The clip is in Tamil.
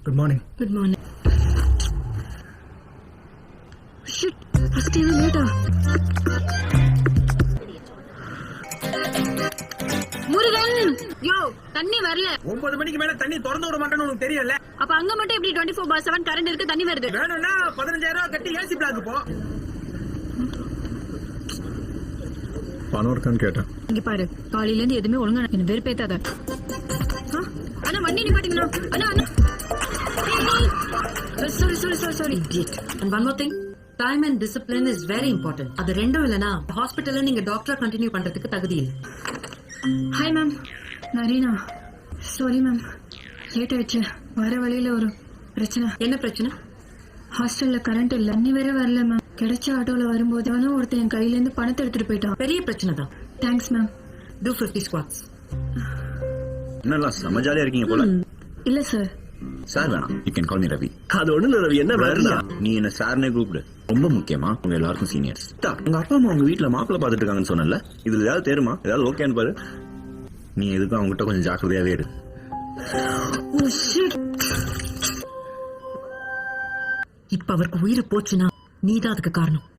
Good morning. Good morning. Shit, first இது லேட்டா. முருகன், யோ தண்ணி வரல. 9 மணிக்கு மேல தண்ணி திறந்து விட மாட்டேன்னு உனக்கு தெரியல. அப்ப அங்க மட்டும் எப்படி 24/7 கரண்ட் இருக்கு, தண்ணி வருது? வேணும்னா 15,000 ரூபாய் கட்டி ஏசி பிளாக் போ. பணம் இருக்கான்னு கேட்டேன். இங்க பாரு, காலையில இருந்து எதுவுமே ஒழுங்கா எனக்கு வெறுப்பேத்தாத. அண்ணா வண்டி நிப்பாட்டிங்களா? அண்ணா அண்ணா sorry Idiot. And one more thing, time and discipline is very important. அது ரெண்டும் இல்லனா ஹாஸ்பிடல்ல நீங்க டாக்டரா கண்டினியூ பண்றதுக்கு தகுதி இல்ல. ஹாய் மேம், நான் ரீனா. சாரி மேம், லேட் ஆயிடுச்சு. வர வழியில ஒரு பிரச்சனை. என்ன பிரச்சனை? ஹாஸ்டல்ல கரண்ட் இல்ல, தண்ணி வேற வரல மேம். கிடைச்ச ஆட்டோல வரும்போது அவனும் ஒருத்தன் என் கையில இருந்து பணத்தை எடுத்துட்டு போயிட்டான். பெரிய பிரச்சனை தான். Thanks ma'am. Do 50 squats. என்னெல்லாம் செம ஜாலியா இருக்கீங்க போல. இல்ல சார். சார் வேணாம், you can call me Ravi. அது ஒண்ணு இல்ல ரவி, என்ன வேறயா? நீ என்ன சார்னே கூப்பிடு. ரொம்ப முக்கியமா உங்க எல்லாருக்கும் சீனியர்ஸ். உங்க அப்பா அம்மா உங்க வீட்டுல மாப்பிள்ள பாத்துட்டு இருக்காங்கன்னு சொன்னல, இதுல ஏதாவது தெரியுமா? ஏதாவது ஓகேன்னு பாரு. நீ எதுக்கும் அவங்க கிட்ட கொஞ்சம் ஜாக்கிரதையாவே இரு. இப்ப அவருக்கு உயிரை போச்சுன்னா நீதான் அதுக்கு காரணம்.